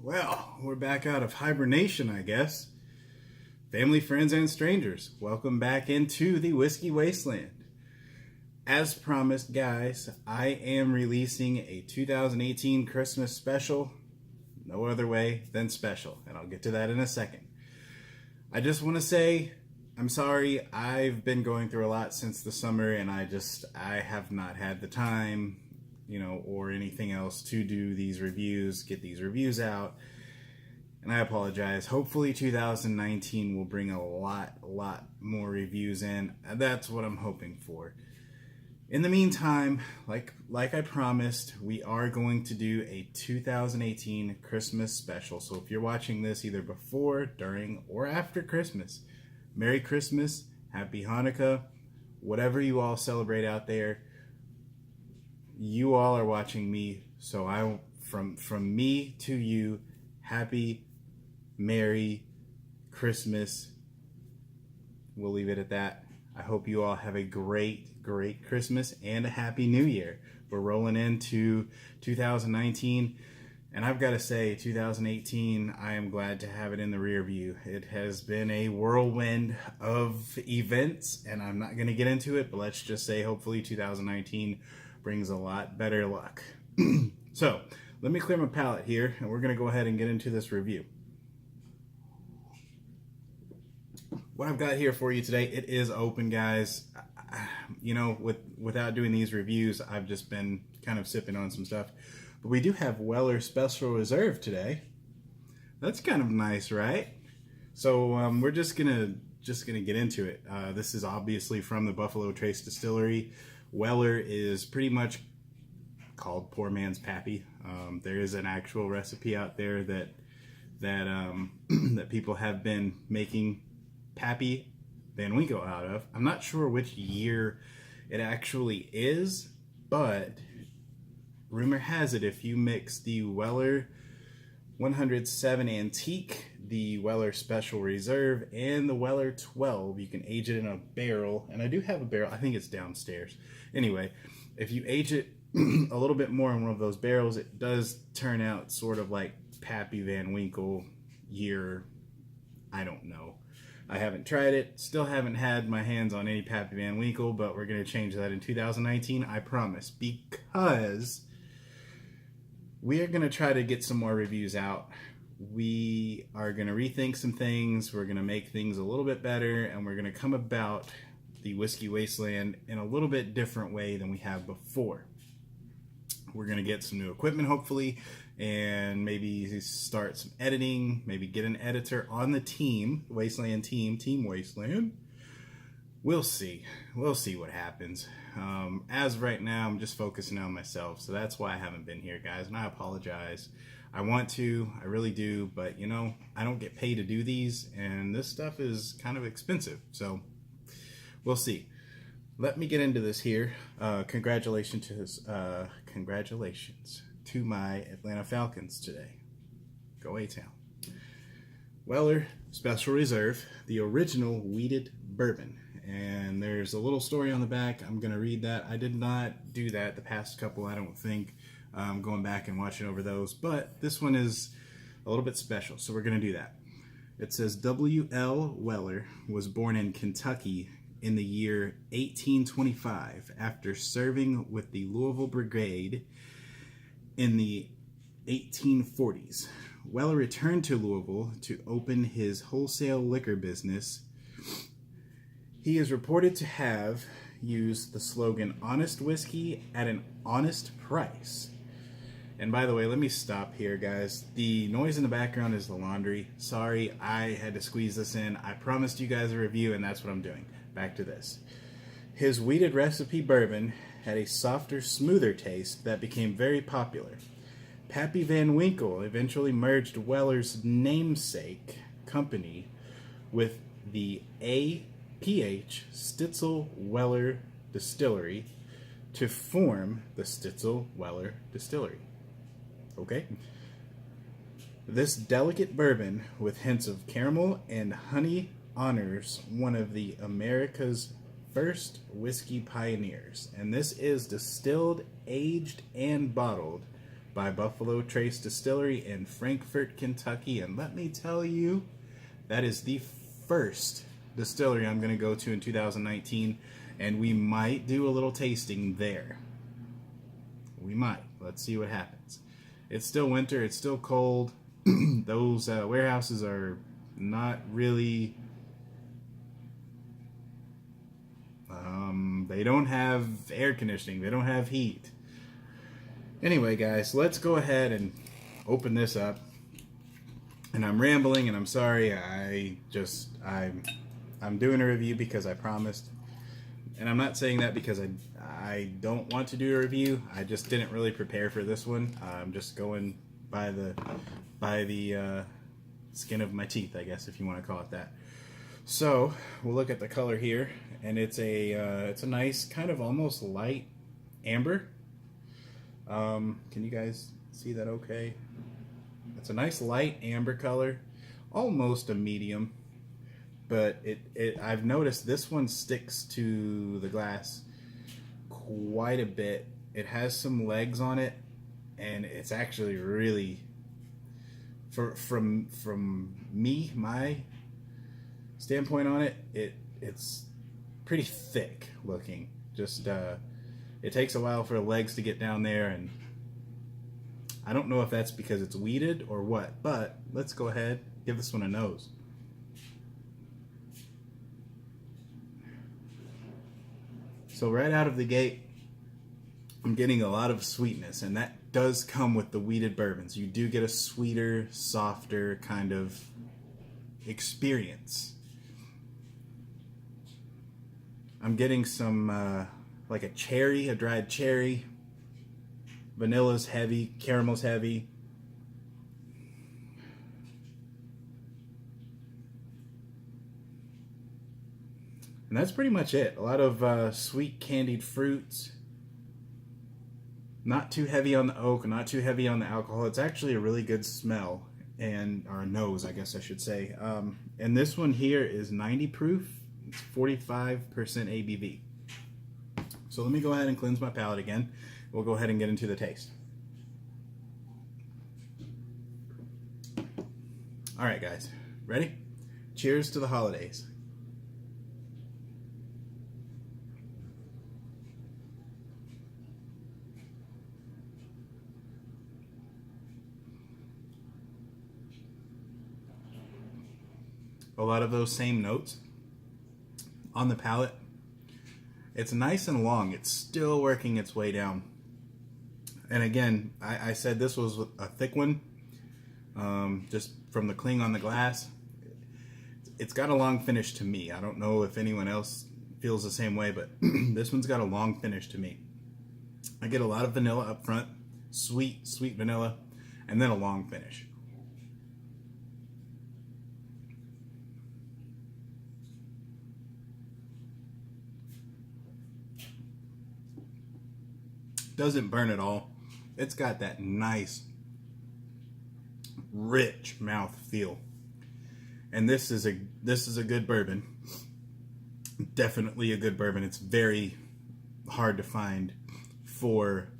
Well, we're back out of hibernation, I guess. Family, friends, and strangers, welcome back into the Whiskey Wasteland. As promised, guys, I am releasing a 2018 Christmas special. No other way than special, and I'll get to that in a second. I just want to say, I'm sorry, I've been going through a lot since the summer, and I have not had the time, or anything else to do these reviews, get these reviews out, and I apologize. Hopefully 2019 will bring a lot more reviews in. That's what I'm hoping for. In the meantime, like I promised, we are going to do a 2018 Christmas special. So if you're watching this either before, during, or after Christmas, Merry Christmas, Happy Hanukkah, whatever you all celebrate out there, you all are watching me. So from me to you, Happy, Merry Christmas. We'll leave it at that. I hope you all have a great Christmas and a Happy New Year. We're rolling into 2019, and I've got to say, 2018, I am glad to have it in the rear view. It has been a whirlwind of events, and I'm not going to get into it, but let's just say hopefully 2019 brings a lot better luck. So, let me clear my palate here, and we're going to go ahead and get into this review. What I've got here for you today, it is open, guys. Without doing these reviews, I've just been kind of sipping on some stuff. But we do have Weller Special Reserve today. That's kind of nice, right? So we're just gonna get into it. This is obviously from the Buffalo Trace Distillery. Weller is pretty much called poor man's Pappy. There is an actual recipe out there that people have been making Pappy Van Winkle out of. I'm not sure which year it actually is, but rumor has it if you mix the Weller 107 Antique, the Weller Special Reserve, and the Weller 12, you can age it in a barrel. And I do have a barrel. I think it's downstairs. Anyway, if you age it a little bit more in one of those barrels, it does turn out sort of like Pappy Van Winkle year. I don't know. I haven't tried it. Still haven't had my hands on any Pappy Van Winkle, but we're going to change that in 2019, I promise, because we are going to try to get some more reviews out. We are going to rethink some things. We're going to make things a little bit better, and we're going to come about the Whiskey Wasteland in a little bit different way than we have before. We're going to get some new equipment, hopefully, and maybe start some editing, maybe get an editor on the team, Wasteland Team Wasteland. We'll see. We'll see what happens. As of right now, I'm just focusing on myself, so that's why I haven't been here, guys, and I apologize. I want to, I really do, but, I don't get paid to do these, and this stuff is kind of expensive, so we'll see. Let me get into this here. Congratulations to my Atlanta Falcons today. Go A-Town. Weller Special Reserve, the original wheated bourbon. And there's a little story on the back. I'm going to read that. I did not do that the past couple, I don't think. Going back and watching over those. But this one is a little bit special, so we're going to do that. It says, W.L. Weller was born in Kentucky in the year 1825 after serving with the Louisville Brigade in the 1840s. Weller returned to Louisville to open his wholesale liquor business. He is reported to have used the slogan, "Honest whiskey at an honest price." And by the way, let me stop here, guys. The noise in the background is the laundry. Sorry, I had to squeeze this in. I promised you guys a review, and that's what I'm doing. Back to this. His wheated recipe bourbon had a softer, smoother taste that became very popular. Pappy Van Winkle eventually merged Weller's namesake company with the A.P.H. Stitzel Weller Distillery to form the Stitzel Weller Distillery. Okay? This delicate bourbon with hints of caramel and honey honors one of the America's first whiskey pioneers, and this is distilled, aged, and bottled by Buffalo Trace Distillery in Frankfort, Kentucky. And let me tell you, that is the first distillery I'm going to go to in 2019, and we might do a little tasting there. We might. Let's see what happens. It's still winter. It's still cold. Those warehouses are not really... they don't have air conditioning. They don't have heat. Anyway, guys, let's go ahead and open this up. And I'm rambling, and I'm sorry. I'm doing a review because I promised. And I'm not saying that because I don't want to do a review. I just didn't really prepare for this one. I'm just going by the skin of my teeth, I guess, if you want to call it that. So we'll look at the color here, and it's a nice kind of almost light amber. Can you guys see that? Okay, it's a nice light amber color, almost a medium, but I've noticed this one sticks to the glass quite a bit. It has some legs on it, and it's actually really, from me, my standpoint on it, it's pretty thick looking. Just it takes a while for the legs to get down there, and I don't know if that's because it's weeded or what, but let's go ahead, give this one a nose. So right out of the gate, I'm getting a lot of sweetness, and that does come with the weeded bourbons. You do get a sweeter, softer kind of experience. I'm getting some like a cherry, a dried cherry. Vanilla's heavy, caramel's heavy. And that's pretty much it. A lot of sweet candied fruits. Not too heavy on the oak, not too heavy on the alcohol. It's actually a really good smell, or a nose, I guess I should say. And this one here is 90 proof. It's 45% ABV. So let me go ahead and cleanse my palate again. We'll go ahead and get into the taste. All right, guys, ready? Cheers to the holidays. A lot of those same notes on the palate. It's nice and long. It's still working its way down. And again, I said this was a thick one, just from the cling on the glass. It's got a long finish to me. I don't know if anyone else feels the same way, but this one's got a long finish to me. I get a lot of vanilla up front, sweet vanilla, and then a long finish. Doesn't burn at all. It's got that nice, rich mouth feel. And this is a good bourbon. Definitely a good bourbon. It's very hard to find for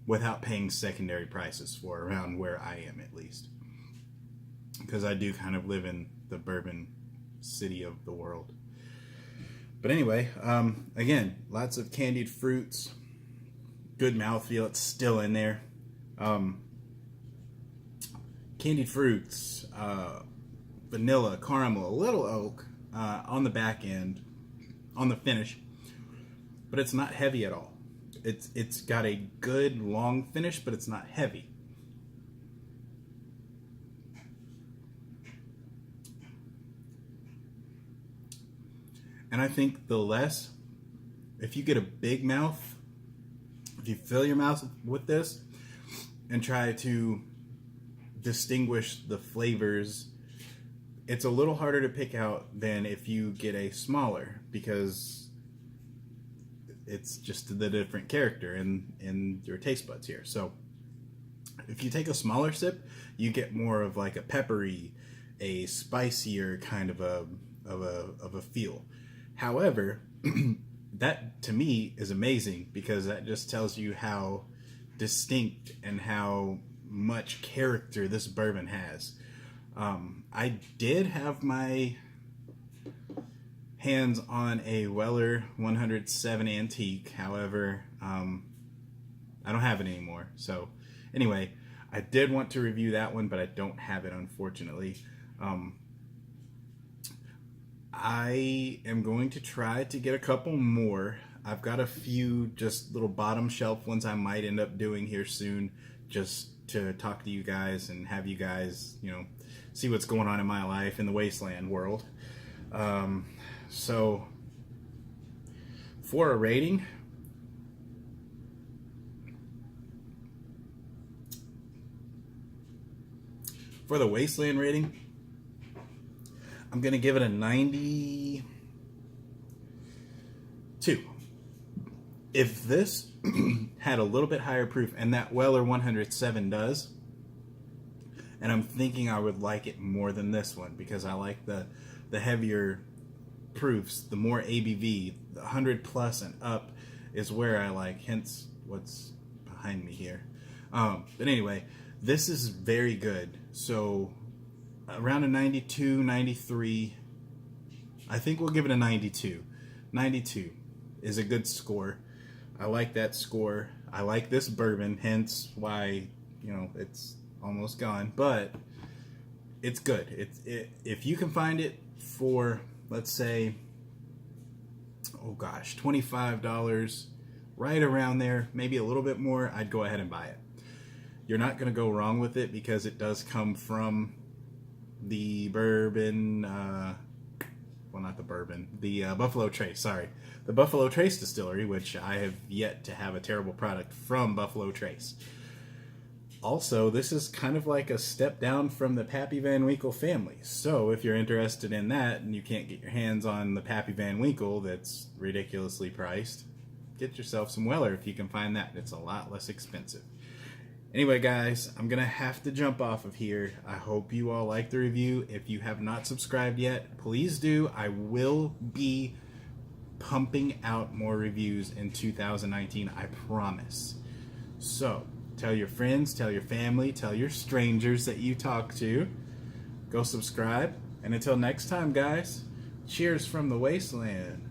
without paying secondary prices for, around where I am at least. Because I do kind of live in the bourbon city of the world. But anyway, again, lots of candied fruits, good mouthfeel. It's still in there. Candied fruits, vanilla, caramel, a little oak on the back end, on the finish, but it's not heavy at all. It's got a good long finish, but it's not heavy. And I think if you get a big mouth, if you fill your mouth with this and try to distinguish the flavors, it's a little harder to pick out than if you get a smaller, because it's just the different character in your taste buds here. So if you take a smaller sip, you get more of like a peppery, a spicier kind of a feel. However, that to me is amazing, because that just tells you how distinct and how much character this bourbon has. I did have my hands on a Weller 107 Antique. However, I don't have it anymore. So anyway, I did want to review that one, but I don't have it, unfortunately. I am going to try to get a couple more. I've got a few just little bottom shelf ones I might end up doing here soon, just to talk to you guys and have you guys, you know, see what's going on in my life in the Wasteland world. So for a rating, for the Wasteland rating, I'm going to give it a 92. If this had a little bit higher proof, and that Weller 107 does, and I'm thinking I would like it more than this one because I like the heavier proofs, the more ABV, the 100 plus and up is where I like, hence what's behind me here. But anyway, this is very good. So around a 92, 93. I think we'll give it a 92. 92 is a good score. I like that score. I like this bourbon, hence why, you know, it's almost gone, but it's good. If you can find it for, let's say, oh gosh, $25, right around there, maybe a little bit more, I'd go ahead and buy it. You're not going to go wrong with it because it does come from the bourbon, well, not the bourbon, the Buffalo Trace, sorry. The Buffalo Trace distillery, which I have yet to have a terrible product from Buffalo Trace. Also, this is kind of like a step down from the Pappy Van Winkle family. So if you're interested in that and you can't get your hands on the Pappy Van Winkle that's ridiculously priced, get yourself some Weller if you can find that. It's a lot less expensive. Anyway, guys, I'm going to have to jump off of here. I hope you all like the review. If you have not subscribed yet, please do. I will be pumping out more reviews in 2019, I promise. So, tell your friends, tell your family, tell your strangers that you talk to. Go subscribe. And until next time, guys, cheers from the Wasteland.